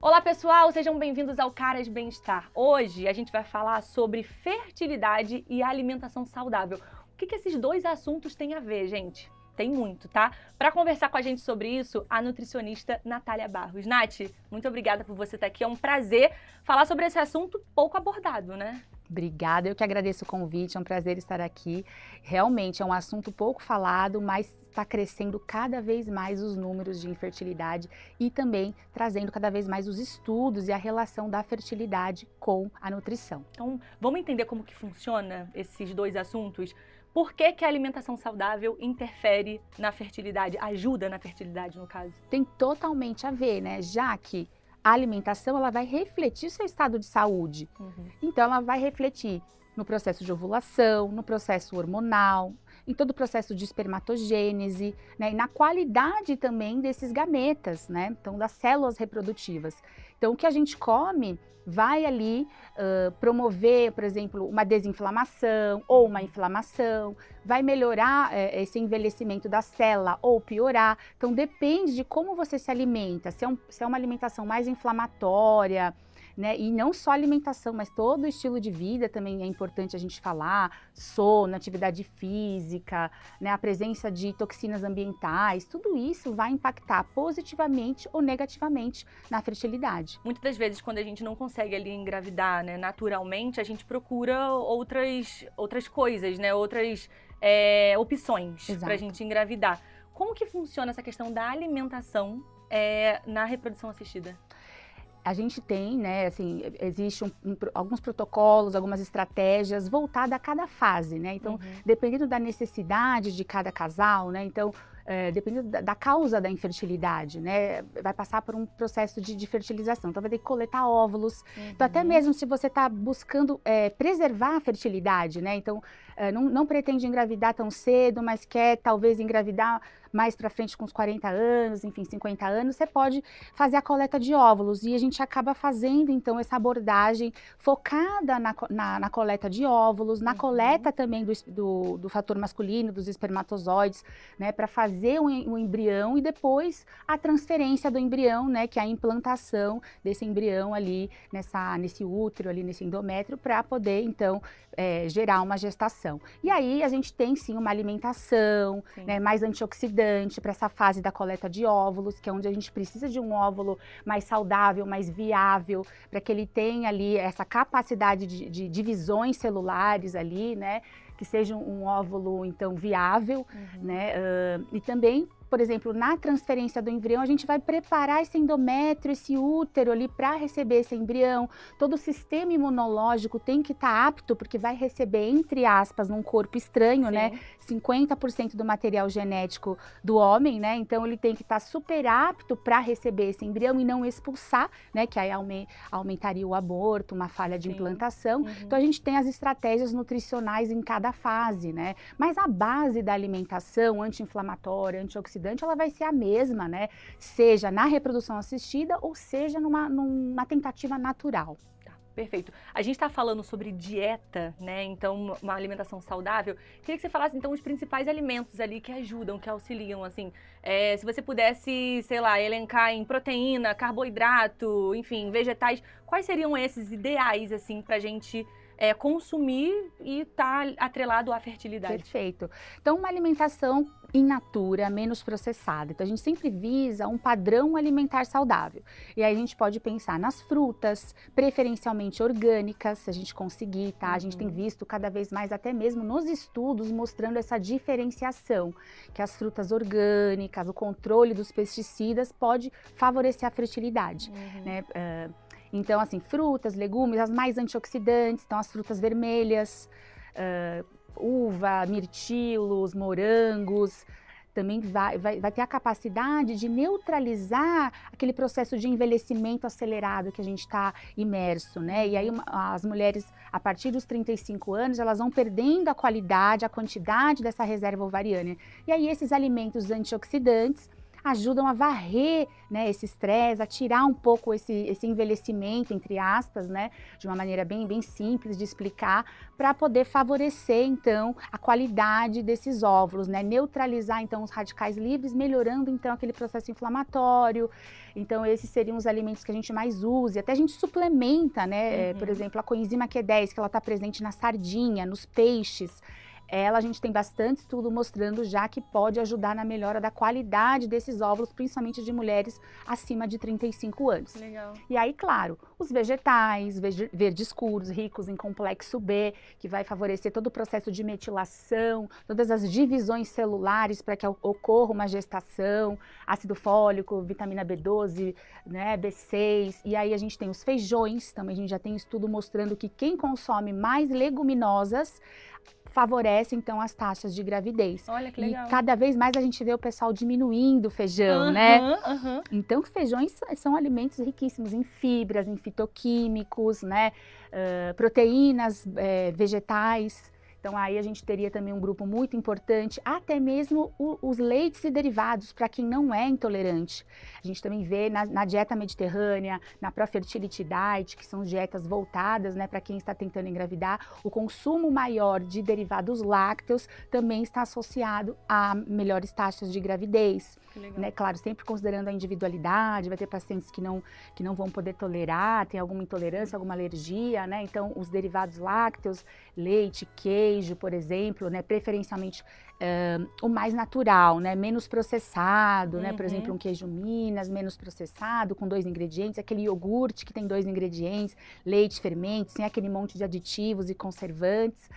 Olá pessoal, sejam bem-vindos ao Caras Bem-Estar. Hoje a gente vai falar sobre fertilidade e alimentação saudável. O que esses dois assuntos têm a ver, gente? Tem muito, tá? Para conversar com a gente sobre isso, a nutricionista Natália Barros. Nath, muito obrigada por você estar aqui. É um prazer falar sobre esse assunto pouco abordado, né? Obrigada, eu que agradeço o convite, é um prazer estar aqui. Realmente é um assunto pouco falado, mas está crescendo cada vez mais os números de infertilidade e também trazendo cada vez mais os estudos e a relação da fertilidade com a nutrição. Então, vamos entender como que funciona esses dois assuntos? Por que a alimentação saudável interfere na fertilidade, ajuda na fertilidade, no caso? Tem totalmente a ver, né? Já que a alimentação ela vai refletir seu estado de saúde. Então, ela vai refletir no processo de ovulação, no processo hormonal, em todo o processo de espermatogênese, né? E na qualidade também desses gametas, né? Então, das células reprodutivas. Então, o que a gente come vai ali promover, por exemplo, uma desinflamação ou uma inflamação, vai melhorar esse envelhecimento da célula ou piorar. Então, depende de como você se alimenta, se é uma alimentação mais inflamatória, né? E não só alimentação, mas todo o estilo de vida também é importante a gente falar, sono, atividade física, né? A presença de toxinas ambientais, tudo isso vai impactar positivamente ou negativamente na fertilidade. Muitas das vezes, quando a gente não consegue ali engravidar, né, naturalmente, a gente procura outras coisas, né, outras opções para a gente engravidar. Como que funciona essa questão da alimentação na reprodução assistida? A gente tem, né, assim, existe alguns protocolos, algumas estratégias voltadas a cada fase, né? Então, dependendo da necessidade de cada casal, né? Então, dependendo da causa da infertilidade, né? Vai passar por um processo de fertilização. Então, vai ter que coletar óvulos. Então, até mesmo se você está buscando preservar a fertilidade, né? Então, não pretende engravidar tão cedo, mas quer talvez engravidar mais para frente com uns 40 anos, enfim, 50 anos, você pode fazer a coleta de óvulos. E a gente acaba fazendo, então, essa abordagem focada na coleta de óvulos, na coleta também do fator masculino, dos espermatozoides, né, para fazer o embrião e depois a transferência do embrião, né, que é a implantação desse embrião ali nesse útero, ali nesse endométrio, para poder, então, gerar uma gestação. E aí a gente tem, sim, uma alimentação, né, mais antioxidante, para essa fase da coleta de óvulos, que é onde a gente precisa de um óvulo mais saudável, mais viável, para que ele tenha ali essa capacidade de divisões celulares ali, né, que seja um óvulo, então, viável, né, e também, por exemplo, na transferência do embrião, a gente vai preparar esse endométrio, esse útero ali para receber esse embrião. Todo o sistema imunológico tem que estar apto, porque vai receber, entre aspas, num corpo estranho, né? 50% do material genético do homem, né? Então, ele tem que estar super apto para receber esse embrião e não expulsar, né? Que aí aumentaria o aborto, uma falha de implantação. Então, a gente tem as estratégias nutricionais em cada fase, né? Mas a base da alimentação anti-inflamatória, antioxidante, ela vai ser a mesma, né? Seja na reprodução assistida ou seja numa tentativa natural. Tá, perfeito. A gente está falando sobre dieta, né? Então, uma alimentação saudável. Queria que você falasse, então, os principais alimentos ali que ajudam, que auxiliam, assim. Se você pudesse, sei lá, elencar em proteína, carboidrato, enfim, vegetais, quais seriam esses ideais, assim, pra gente consumir e tá atrelado à fertilidade? Perfeito. Então, uma alimentação in natura, menos processada. Então, a gente sempre visa um padrão alimentar saudável. E aí a gente pode pensar nas frutas, preferencialmente orgânicas, se a gente conseguir, tá? A gente tem visto cada vez mais, até mesmo nos estudos, mostrando essa diferenciação, que as frutas orgânicas, o controle dos pesticidas pode favorecer a fertilidade, né? Então, assim, frutas, legumes, as mais antioxidantes, então as frutas vermelhas, uva, mirtilos, morangos, também vai ter a capacidade de neutralizar aquele processo de envelhecimento acelerado que a gente está imerso, né? E aí as mulheres, a partir dos 35 anos, elas vão perdendo a qualidade, a quantidade dessa reserva ovariana. E aí esses alimentos antioxidantes ajudam a varrer, né, esse estresse, a tirar um pouco esse envelhecimento, entre aspas, né, de uma maneira bem simples de explicar, para poder favorecer, então, a qualidade desses óvulos, né, neutralizar, então, os radicais livres, melhorando, então, aquele processo inflamatório. Então, esses seriam os alimentos que a gente mais usa. Até a gente suplementa, né, por exemplo, a coenzima Q10, que ela está presente na sardinha, nos peixes. Ela, a gente tem bastante estudo mostrando já que pode ajudar na melhora da qualidade desses óvulos, principalmente de mulheres acima de 35 anos. Legal. E aí, claro, os vegetais, verdes escuros, ricos em complexo B, que vai favorecer todo o processo de metilação, todas as divisões celulares para que ocorra uma gestação, ácido fólico, vitamina B12, né, B6. E aí a gente tem os feijões, também a gente já tem estudo mostrando que quem consome mais leguminosas favorece, então, as taxas de gravidez. Olha que legal. E cada vez mais a gente vê o pessoal diminuindo o feijão, né? Então, feijões são alimentos riquíssimos em fibras, em fitoquímicos, né? Proteínas vegetais. Então, aí a gente teria também um grupo muito importante, até mesmo os leites e derivados, para quem não é intolerante. A gente também vê na dieta mediterrânea, na Pro-Fertility Diet, que são dietas voltadas, né, para quem está tentando engravidar, o consumo maior de derivados lácteos também está associado a melhores taxas de gravidez. Né? Claro, sempre considerando a individualidade, vai ter pacientes que não vão poder tolerar, tem alguma intolerância, alguma alergia, né? Então, os derivados lácteos, leite, queijo, por exemplo, né? Preferencialmente o mais natural, né? Menos processado, né? Por exemplo, um queijo Minas, menos processado, com 2 ingredientes, aquele iogurte que tem 2 ingredientes, leite, fermentos, sem aquele monte de aditivos e conservantes.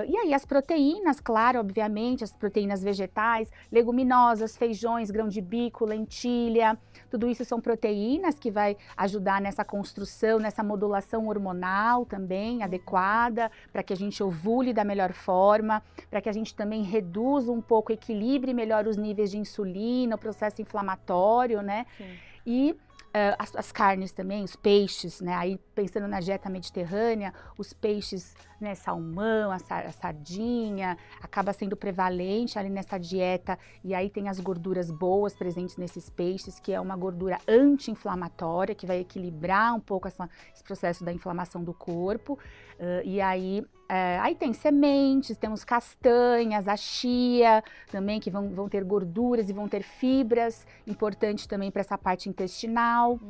E aí as proteínas, claro, obviamente, as proteínas vegetais, leguminosas, feijões, grão de bico, lentilha, tudo isso são proteínas que vai ajudar nessa construção, nessa modulação hormonal também adequada, para que a gente ovule da melhor forma, para que a gente também reduza um pouco, equilibre melhor os níveis de insulina, o processo inflamatório, né? E as carnes também, os peixes, né? Aí pensando na dieta mediterrânea, os peixes, né, salmão, a sardinha, acaba sendo prevalente ali nessa dieta, e aí tem as gorduras boas presentes nesses peixes, que é uma gordura anti-inflamatória, que vai equilibrar um pouco esse processo da inflamação do corpo, e aí tem sementes, temos castanhas, a chia também, que vão ter gorduras e vão ter fibras, importante também para essa parte intestinal,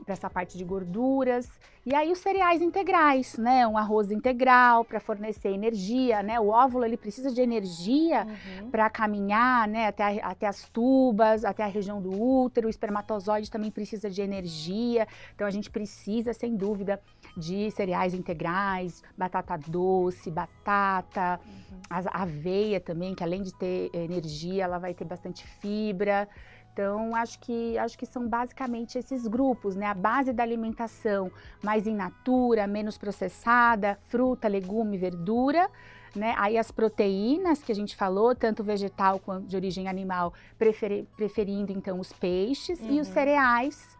para essa parte de gorduras. E aí os cereais integrais, né? Um arroz integral para fornecer energia, né? O óvulo, ele precisa de energia para caminhar, né? Até as tubas, até a região do útero. O espermatozoide também precisa de energia. Então a gente precisa, sem dúvida, de cereais integrais, batata doce, batata, a aveia também, que além de ter energia, ela vai ter bastante fibra. Então, acho que são basicamente esses grupos, né? A base da alimentação mais in natura, menos processada, fruta, legume, verdura, né? Aí as proteínas que a gente falou, tanto vegetal quanto de origem animal, preferindo então os peixes e os cereais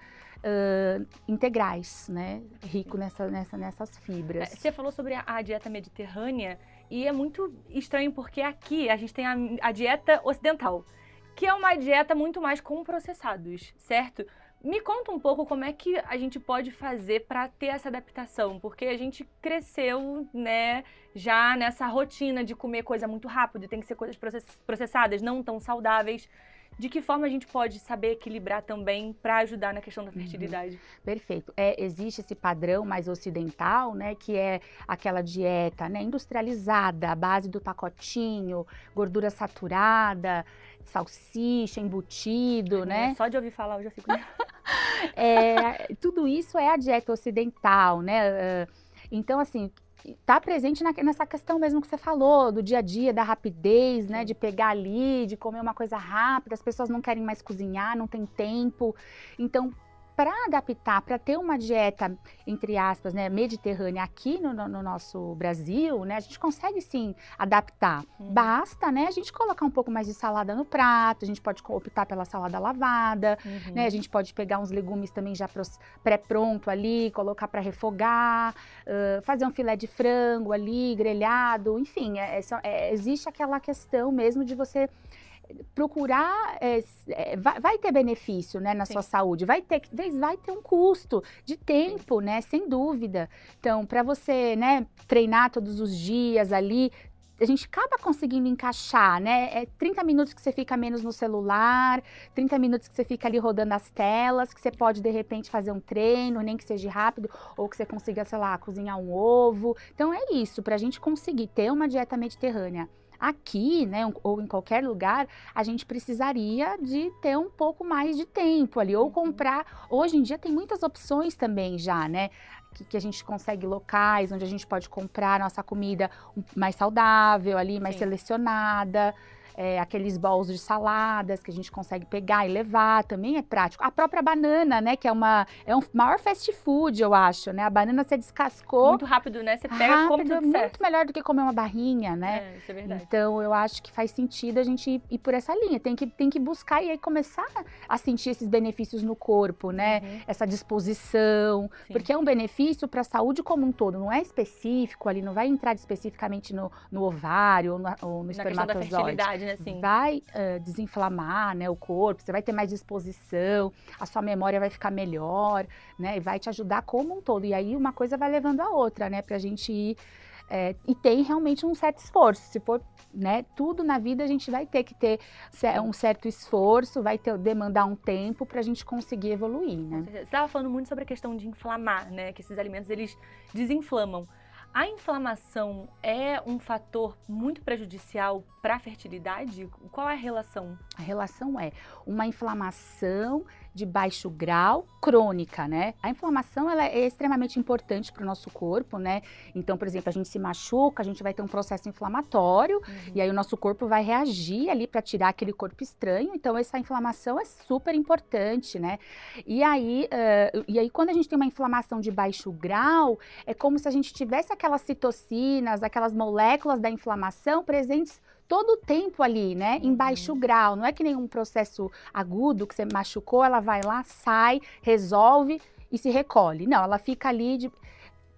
integrais, né? Rico nessas fibras. Você falou sobre a dieta mediterrânea e é muito estranho porque aqui a gente tem a dieta ocidental, que é uma dieta muito mais com processados, certo? Me conta um pouco como é que a gente pode fazer para ter essa adaptação, porque a gente cresceu, né, já nessa rotina de comer coisa muito rápido, tem que ser coisas processadas, não tão saudáveis. De que forma a gente pode saber equilibrar também para ajudar na questão da fertilidade? Perfeito. Existe esse padrão mais ocidental, né, que é aquela dieta, né, industrializada, à base do pacotinho, gordura saturada, salsicha, embutido, né? Só de ouvir falar eu já fico... Tudo isso é a dieta ocidental, né? Então, assim, está presente nessa questão mesmo que você falou, do dia a dia, da rapidez, né? De pegar ali, de comer uma coisa rápida, as pessoas não querem mais cozinhar, não tem tempo. Então, para adaptar, para ter uma dieta, entre aspas, né, mediterrânea aqui no nosso Brasil, né, a gente consegue sim adaptar. Basta, né, a gente colocar um pouco mais de salada no prato, a gente pode optar pela salada lavada, né, a gente pode pegar uns legumes também já pré-pronto ali, colocar para refogar, fazer um filé de frango ali, grelhado, enfim, existe aquela questão mesmo de você procurar, vai ter benefício, né, na sua saúde, vai ter um custo de tempo, né, sem dúvida. Então, para você, né, treinar todos os dias ali, a gente acaba conseguindo encaixar, né? 30 minutos que você fica menos no celular, 30 minutos que você fica ali rodando as telas, que você pode, de repente, fazer um treino, nem que seja rápido, ou que você consiga, sei lá, cozinhar um ovo. Então, é isso, para a gente conseguir ter uma dieta mediterrânea aqui, né, ou em qualquer lugar, a gente precisaria de ter um pouco mais de tempo ali, ou comprar. Hoje em dia tem muitas opções também já, né? Que a gente consegue locais onde a gente pode comprar nossa comida mais saudável ali, mais selecionada. Aqueles bowls de saladas que a gente consegue pegar e levar, também é prático. A própria banana, né, que é um maior fast food, eu acho, né? A banana você descascou. Muito rápido, né? Você pega e come tudo certo. Muito melhor do que comer uma barrinha, né? Isso é verdade. Então, eu acho que faz sentido a gente ir por essa linha. Tem que buscar e aí começar a sentir esses benefícios no corpo, né? Essa disposição, porque é um benefício para a saúde como um todo, não é específico ali, não vai entrar especificamente no ovário ou no espermatozoide. Questão da fertilidade, né? Sim. Vai desinflamar, né, o corpo, você vai ter mais disposição, a sua memória vai ficar melhor, né, e vai te ajudar como um todo. E aí uma coisa vai levando a outra, né, pra gente ir. E tem realmente um certo esforço. Se for, né, tudo na vida a gente vai ter que ter um certo esforço, vai demandar um tempo pra gente conseguir evoluir, né? Você estava falando muito sobre a questão de inflamar, né, que esses alimentos eles desinflamam. A inflamação é um fator muito prejudicial para a fertilidade? Qual é a relação? A relação é uma inflamação de baixo grau crônica, né? A inflamação ela é extremamente importante para o nosso corpo, né? Então, por exemplo, a gente se machuca, a gente vai ter um processo inflamatório e aí o nosso corpo vai reagir ali para tirar aquele corpo estranho. Então, essa inflamação é super importante, né? E aí quando a gente tem uma inflamação de baixo grau, é como se a gente tivesse aquelas citocinas, aquelas moléculas da inflamação presentes todo o tempo ali, né, em baixo grau. Não é que nem um processo agudo que você machucou, ela vai lá, sai, resolve e se recolhe. Não, ela fica ali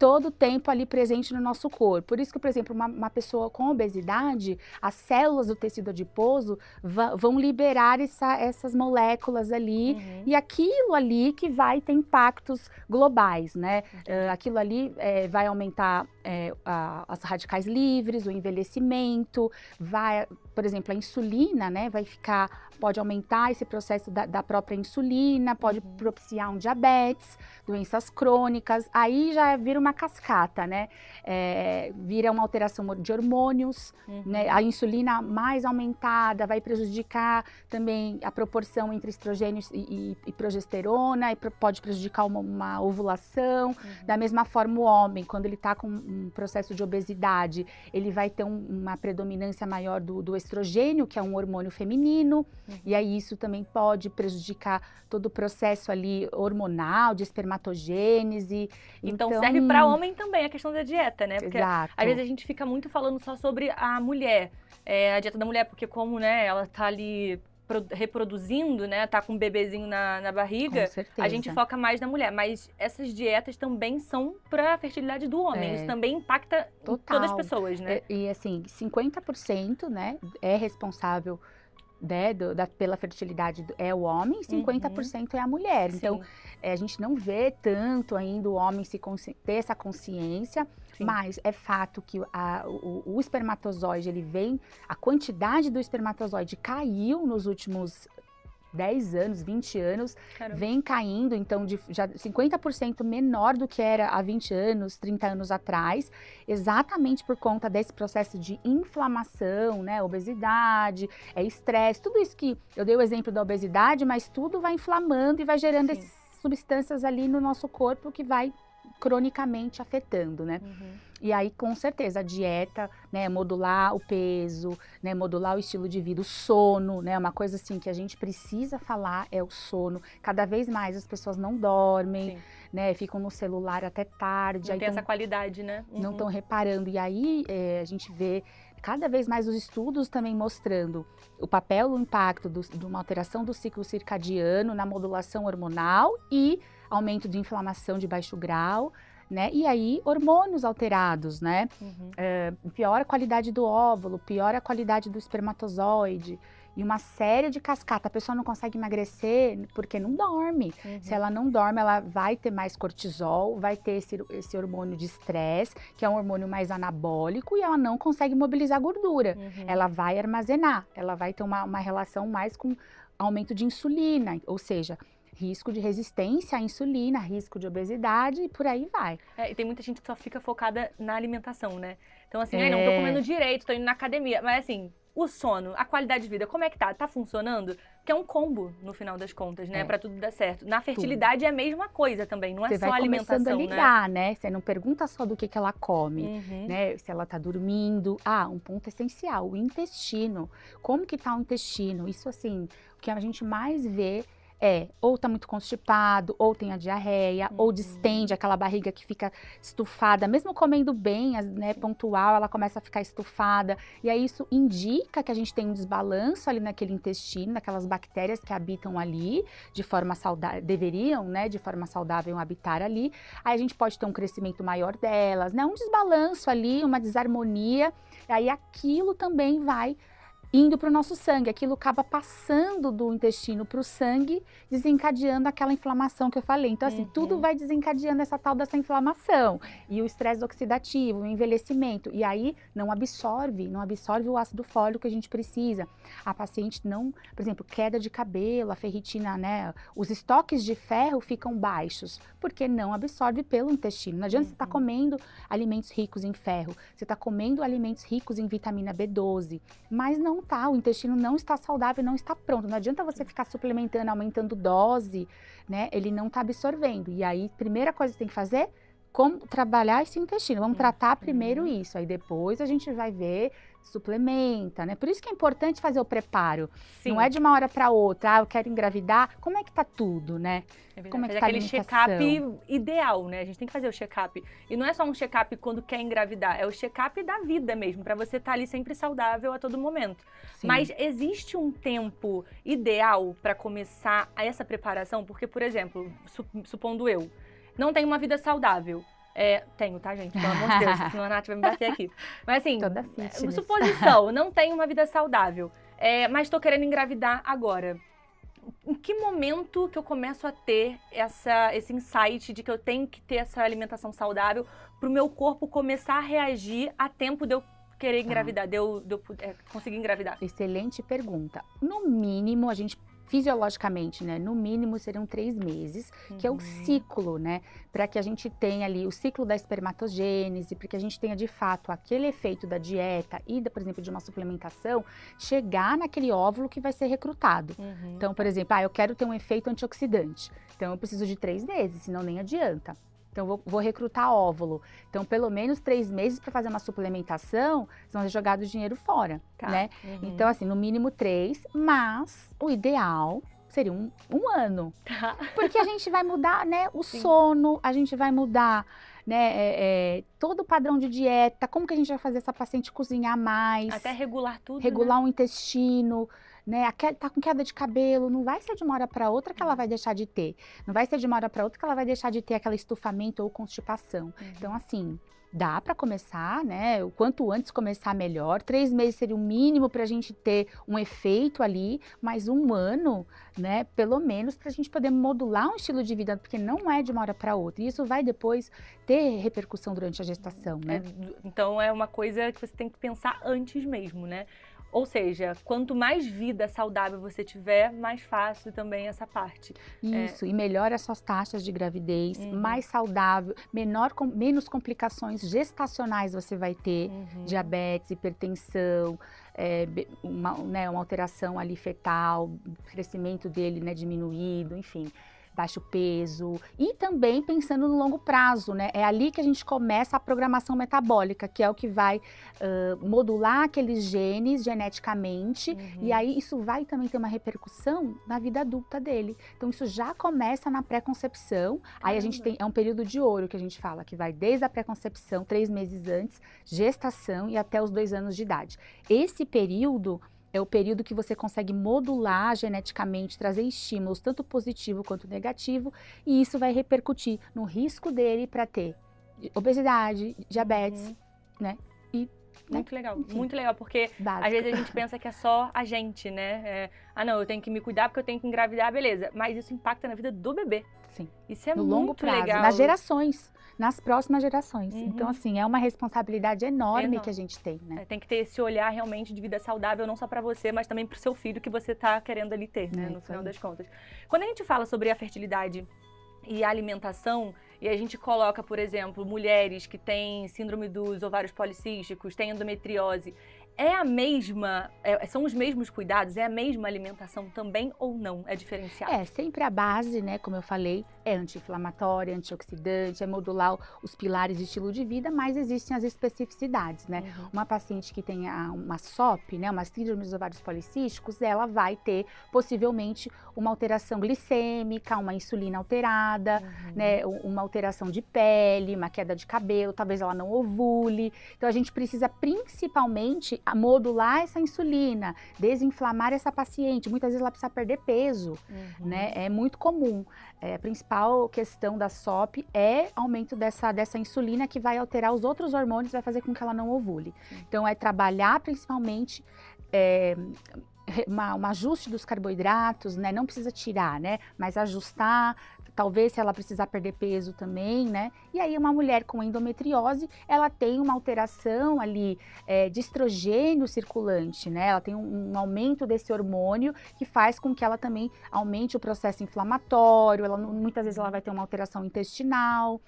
todo o tempo ali presente no nosso corpo. Por isso que, por exemplo, uma pessoa com obesidade, as células do tecido adiposo vão liberar essas moléculas ali, e aquilo ali que vai ter impactos globais, né? Aquilo ali vai aumentar as radicais livres, o envelhecimento, por exemplo, a insulina, né, pode aumentar esse processo da própria insulina, pode propiciar um diabetes, doenças crônicas, aí já vira uma cascata, né, vira uma alteração de hormônios, né, a insulina mais aumentada vai prejudicar também a proporção entre estrogênios e progesterona, e pode prejudicar uma ovulação. Da mesma forma, o homem, quando ele está com um processo de obesidade, ele vai ter uma predominância maior do estrogênio, que é um hormônio feminino, e aí isso também pode prejudicar todo o processo ali hormonal, de espermatogênese. Então serve para homem também a questão da dieta, né? Porque exato. Às vezes a gente fica muito falando só sobre a mulher, a dieta da mulher, porque como, né, ela tá ali reproduzindo, né, tá com um bebezinho na barriga, a gente foca mais na mulher, mas essas dietas também são para a fertilidade do homem, isso também impacta todas as pessoas, né? E assim, 50%, né, é responsável, né, pela fertilidade é o homem, 50% é a mulher. Sim. Então, a gente não vê tanto ainda o homem ter essa consciência, sim, mas é fato que o espermatozoide, a quantidade do espermatozoide caiu nos últimos 10 anos, 20 anos, caramba, vem caindo, então já 50% menor do que era há 20 anos, 30 anos atrás, exatamente por conta desse processo de inflamação, né, obesidade, estresse, tudo isso que eu dei o exemplo da obesidade, mas tudo vai inflamando e vai gerando essas substâncias ali no nosso corpo que vai cronicamente afetando, né? E aí, com certeza, a dieta, né, modular o peso, né, modular o estilo de vida, o sono, né, uma coisa assim que a gente precisa falar é o sono. Cada vez mais as pessoas não dormem, sim, né, ficam no celular até tarde. Não tem essa qualidade, né? Não estão reparando. E aí, a gente vê cada vez mais os estudos também mostrando o papel, o impacto de uma alteração do ciclo circadiano na modulação hormonal e aumento de inflamação de baixo grau, né? E aí, hormônios alterados, né? Piora a qualidade do óvulo, piora a qualidade do espermatozoide. E uma série de cascata. A pessoa não consegue emagrecer porque não dorme. Se ela não dorme, ela vai ter mais cortisol, vai ter esse hormônio de estresse, que é um hormônio mais anabólico, e ela não consegue mobilizar gordura. Ela vai armazenar, ela vai ter uma relação mais com aumento de insulina, ou seja, risco de resistência à insulina, risco de obesidade e por aí vai. E tem muita gente que só fica focada na alimentação, né? Então assim, não tô comendo direito, tô indo na academia, mas assim, o sono, a qualidade de vida, como é que tá? Tá funcionando? Porque é um combo, no final das contas, né? Pra tudo dar certo. Na fertilidade é a mesma coisa também, não é só alimentação, Você vai começando a ligar, né? Você não pergunta só do que ela come, né? Se ela tá dormindo. Um ponto essencial, o intestino. Como que tá o intestino? Isso, assim, o que a gente mais vê ou tá muito constipado, ou tem a diarreia, ou distende, aquela barriga que fica estufada, mesmo comendo bem, né, pontual, ela começa a ficar estufada, e aí isso indica que a gente tem um desbalanço ali naquele intestino, naquelas bactérias que habitam ali, de forma saudável, deveriam, né, de forma saudável habitar ali, aí a gente pode ter um crescimento maior delas, né, um desbalanço ali, uma desarmonia, e aí aquilo também vai indo para o nosso sangue, aquilo acaba passando do intestino para o sangue, desencadeando aquela inflamação que eu falei. Então, assim, tudo vai desencadeando essa tal dessa inflamação. E o estresse oxidativo, o envelhecimento. E aí, não absorve o ácido fólico que a gente precisa. A paciente não, por exemplo, queda de cabelo, a ferritina, né? Os estoques de ferro ficam baixos, porque não absorve pelo intestino. Não adianta você estar comendo alimentos ricos em ferro, você está comendo alimentos ricos em vitamina B12, mas não tá, o intestino não está saudável, não está pronto. Não adianta você ficar suplementando, aumentando dose, né? Ele não está absorvendo. E aí, primeira coisa que você tem que fazer, como trabalhar esse intestino. Vamos tratar primeiro isso, aí depois a gente vai ver, suplementa, né? Por isso que é importante fazer o preparo. Sim. Não é de uma hora para outra, eu quero engravidar, como é que tá tudo, né? Como é que tá aquele check-up ideal, né? A gente tem que fazer o check-up. E não é só um check-up quando quer engravidar, é o check-up da vida mesmo, para você estar ali sempre saudável a todo momento. Sim. Mas existe um tempo ideal para começar essa preparação? Porque, por exemplo, supondo eu, não tenho uma vida saudável. Tenho, tá, gente? Pelo amor de Deus, senão a Nath vai me bater aqui. Mas assim, suposição, não tenho uma vida saudável, mas estou querendo engravidar agora. Em que momento que eu começo a ter esse insight de que eu tenho que ter essa alimentação saudável para o meu corpo começar a reagir a tempo de eu querer engravidar, de eu conseguir engravidar? Excelente pergunta. No mínimo, a gente fisiologicamente, né, no mínimo seriam 3 meses, que é o ciclo, né, para que a gente tenha ali o ciclo da espermatogênese, para que a gente tenha de fato aquele efeito da dieta e, por exemplo, de uma suplementação, chegar naquele óvulo que vai ser recrutado. Então, por exemplo, eu quero ter um efeito antioxidante, então eu preciso de 3 meses, senão nem adianta. Então, vou recrutar óvulo. Então, pelo menos 3 meses para fazer uma suplementação, senão é jogado o dinheiro fora, né? Então, assim, no mínimo 3, mas o ideal seria um ano. Porque a gente vai mudar, né, o sono, a gente vai mudar, né, todo o padrão de dieta, como que a gente vai fazer essa paciente cozinhar mais. Até regular tudo, regular o intestino, né, tá com queda de cabelo, não vai ser de uma hora para outra que ela vai deixar de ter. Não vai ser de uma hora para outra que ela vai deixar de ter aquele estufamento ou constipação. Então, assim, dá para começar, né, o quanto antes começar melhor. 3 meses seria o mínimo para a gente ter um efeito ali, mas 1 ano, né, pelo menos para a gente poder modular um estilo de vida, porque não é de uma hora para outra. E isso vai depois ter repercussão durante a gestação, né? Então, é uma coisa que você tem que pensar antes mesmo, né? Ou seja, quanto mais vida saudável você tiver, mais fácil também essa parte. Isso, e melhora as suas taxas de gravidez, mais saudável, menos complicações gestacionais você vai ter, diabetes, hipertensão, uma alteração ali fetal, o crescimento dele, né, diminuído, enfim. Baixo peso e também pensando no longo prazo, né? É ali que a gente começa a programação metabólica, que é o que vai modular aqueles genes geneticamente e aí isso vai também ter uma repercussão na vida adulta dele. Então isso já começa na pré-concepção, aí a gente tem, é um período de ouro que a gente fala, que vai desde a pré-concepção, 3 meses antes, gestação e até os 2 anos de idade. Esse período é o período que você consegue modular geneticamente, trazer estímulos, tanto positivo quanto negativo, e isso vai repercutir no risco dele para ter obesidade, diabetes, né? E, muito legal, enfim, muito legal, porque básico. às vezes a gente pensa que é só a gente, né? Não, eu tenho que me cuidar porque eu tenho que engravidar, beleza. Mas isso impacta na vida do bebê. Sim. Isso é No muito longo prazo, legal. nas gerações, nas próximas gerações. Então, assim, é uma responsabilidade enorme que a gente tem, né? Tem que ter esse olhar realmente de vida saudável, não só para você, mas também para o seu filho que você tá querendo ali ter, né? No final das contas. Quando a gente fala sobre a fertilidade e a alimentação, e a gente coloca, por exemplo, mulheres que têm síndrome dos ovários policísticos, têm endometriose, é a mesma, são os mesmos cuidados, é a mesma alimentação também ou não? É diferenciado? Sempre a base, né, como eu falei, é anti-inflamatória, antioxidante, é modular os pilares de estilo de vida, mas existem as especificidades, né? Uma paciente que tem uma SOP, né, uma síndrome dos ovários policísticos, ela vai ter possivelmente uma alteração glicêmica, uma insulina alterada, né, uma alteração de pele, uma queda de cabelo, talvez ela não ovule. Então a gente precisa principalmente modular essa insulina, desinflamar essa paciente. Muitas vezes ela precisa perder peso, né? É muito comum. A principal questão da SOP é aumento dessa insulina que vai alterar os outros hormônios, vai fazer com que ela não ovule. Então é trabalhar principalmente um ajuste dos carboidratos, né? Não precisa tirar, né? Mas ajustar, talvez se ela precisar perder peso também, né? E aí uma mulher com endometriose, ela tem uma alteração ali de estrogênio circulante, né? Ela tem um aumento desse hormônio que faz com que ela também aumente o processo inflamatório, muitas vezes ela vai ter uma alteração intestinal.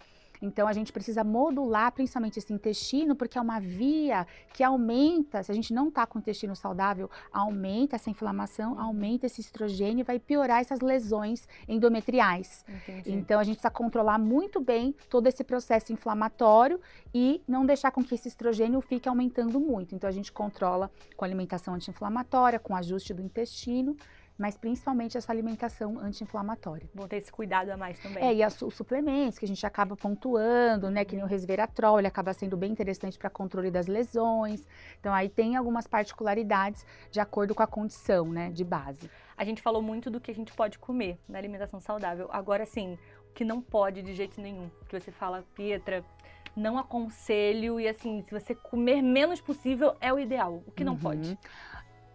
Então, a gente precisa modular principalmente esse intestino, porque é uma via que aumenta, se a gente não está com o intestino saudável, aumenta essa inflamação, aumenta esse estrogênio e vai piorar essas lesões endometriais. Entendi. Então, a gente precisa controlar muito bem todo esse processo inflamatório e não deixar com que esse estrogênio fique aumentando muito. Então, a gente controla com alimentação anti-inflamatória, com ajuste do intestino, mas principalmente essa alimentação anti-inflamatória. Vão ter esse cuidado a mais também. E os suplementos que a gente acaba pontuando, né, que nem o resveratrol, ele acaba sendo bem interessante para controle das lesões. Então aí tem algumas particularidades de acordo com a condição, né, de base. A gente falou muito do que a gente pode comer na alimentação saudável. Agora sim, o que não pode de jeito nenhum, que você fala, Pietra, não aconselho e assim, se você comer menos possível é o ideal. O que não pode?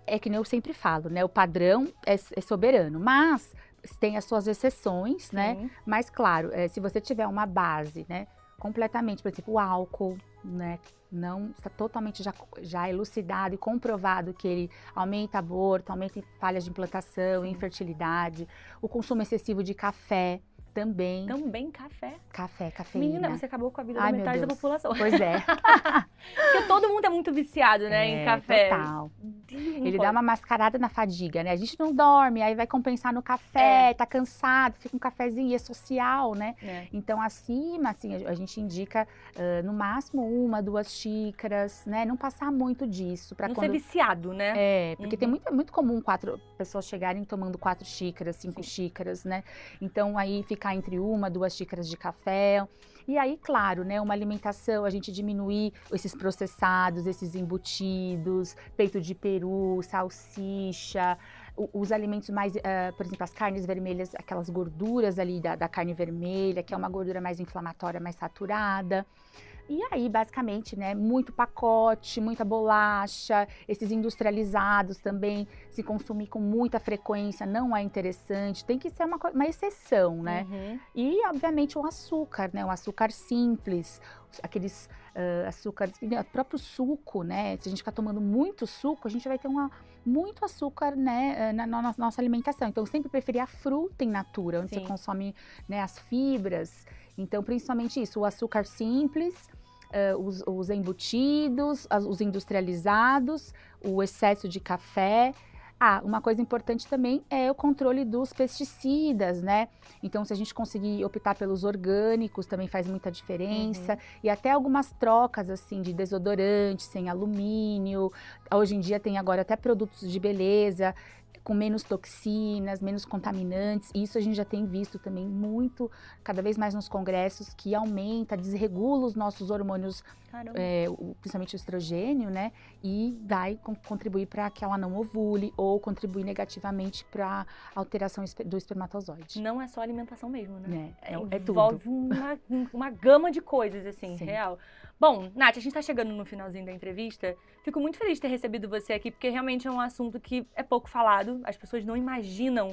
É que nem eu sempre falo, né? O padrão é soberano, mas tem as suas exceções, né? Mas, claro, se você tiver uma base, né? Completamente, por exemplo, o álcool, né? Não está totalmente já elucidado e comprovado que ele aumenta aborto, aumenta falhas de implantação, infertilidade. O consumo excessivo de café também. Também café? Café, cafeína. Menina, você acabou com a vida da metade da população. Pois é. Porque todo mundo é muito viciado, né, em café. Total. Ele dá uma mascarada na fadiga, né? A gente não dorme, aí vai compensar no café, tá cansado, fica um cafezinho, é social, né? Então, acima, assim, a gente indica no máximo 1, 2 xícaras, né? Não passar muito disso. Não ser viciado, né? Porque tem muito comum 4 pessoas chegarem tomando 4 xícaras, 5 xícaras, né? Então, aí ficar entre 1, 2 xícaras de café. E aí, claro, né, uma alimentação, a gente diminuir esses processados, esses embutidos, peito de peru, salsicha, os alimentos mais, por exemplo, as carnes vermelhas, aquelas gorduras ali da carne vermelha, que é uma gordura mais inflamatória, mais saturada. E aí, basicamente, né, muito pacote, muita bolacha, esses industrializados também, se consumir com muita frequência não é interessante, tem que ser uma exceção, né? E, obviamente, o açúcar, né, o açúcar simples, aqueles açúcares, o próprio suco, né, se a gente ficar tomando muito suco, a gente vai ter muito açúcar, né, na nossa alimentação. Então, eu sempre preferi a fruta in natura, onde você consome, né, as fibras. Então, principalmente isso, o açúcar simples, os embutidos, os industrializados, o excesso de café. Uma coisa importante também é o controle dos pesticidas, né? Então, se a gente conseguir optar pelos orgânicos, também faz muita diferença. E até algumas trocas, assim, de desodorante, sem alumínio. Hoje em dia tem agora até produtos de beleza, com menos toxinas, menos contaminantes. Isso a gente já tem visto também muito, cada vez mais nos congressos, que aumenta, desregula os nossos hormônios principalmente o estrogênio, né? E vai contribuir para que ela não ovule ou contribuir negativamente para alteração do espermatozoide. Não é só alimentação mesmo, né? É tudo. Envolve uma gama de coisas, assim, Sim. real. Bom, Nath, a gente tá chegando no finalzinho da entrevista. Fico muito feliz de ter recebido você aqui, porque realmente é um assunto que é pouco falado. As pessoas não imaginam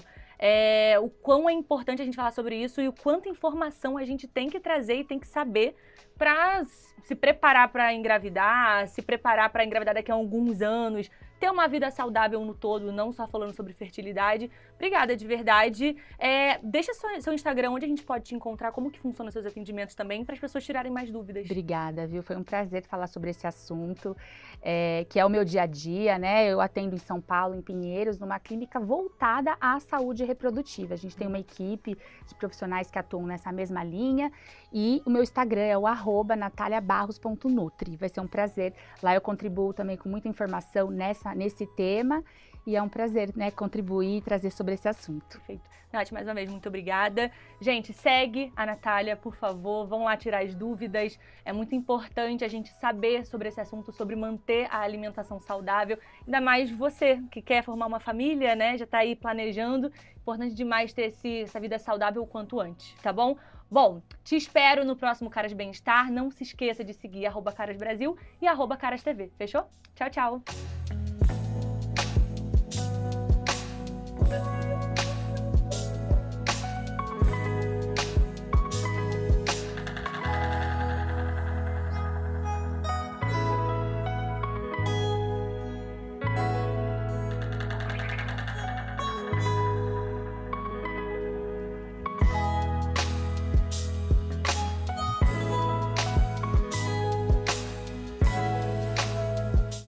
o quão é importante a gente falar sobre isso e o quanta informação a gente tem que trazer e tem que saber para se preparar para engravidar, se preparar para engravidar daqui a alguns anos, ter uma vida saudável no todo, não só falando sobre fertilidade. Obrigada, de verdade. Deixa seu Instagram, onde a gente pode te encontrar, como que funcionam os seus atendimentos também, para as pessoas tirarem mais dúvidas. Obrigada, viu? Foi um prazer falar sobre esse assunto, que é o meu dia a dia, né? Eu atendo em São Paulo, em Pinheiros, numa clínica voltada à saúde reprodutiva. A gente tem uma equipe de profissionais que atuam nessa mesma linha e o meu Instagram é o @nataliabarros.nutri. Vai ser um prazer. Lá eu contribuo também com muita informação nesse tema e é um prazer, né, contribuir e trazer sobre esse assunto. Perfeito. Nath, mais uma vez, muito obrigada. Gente, segue a Natália, por favor, vão lá tirar as dúvidas. É muito importante a gente saber sobre esse assunto, sobre manter a alimentação saudável. Ainda mais você, que quer formar uma família, né, já tá aí planejando. Importante demais ter essa vida saudável o quanto antes, tá bom? Bom, te espero no próximo Caras Bem-Estar. Não se esqueça de seguir @CarasBrasil e @CarasTV. Fechou? Tchau, tchau!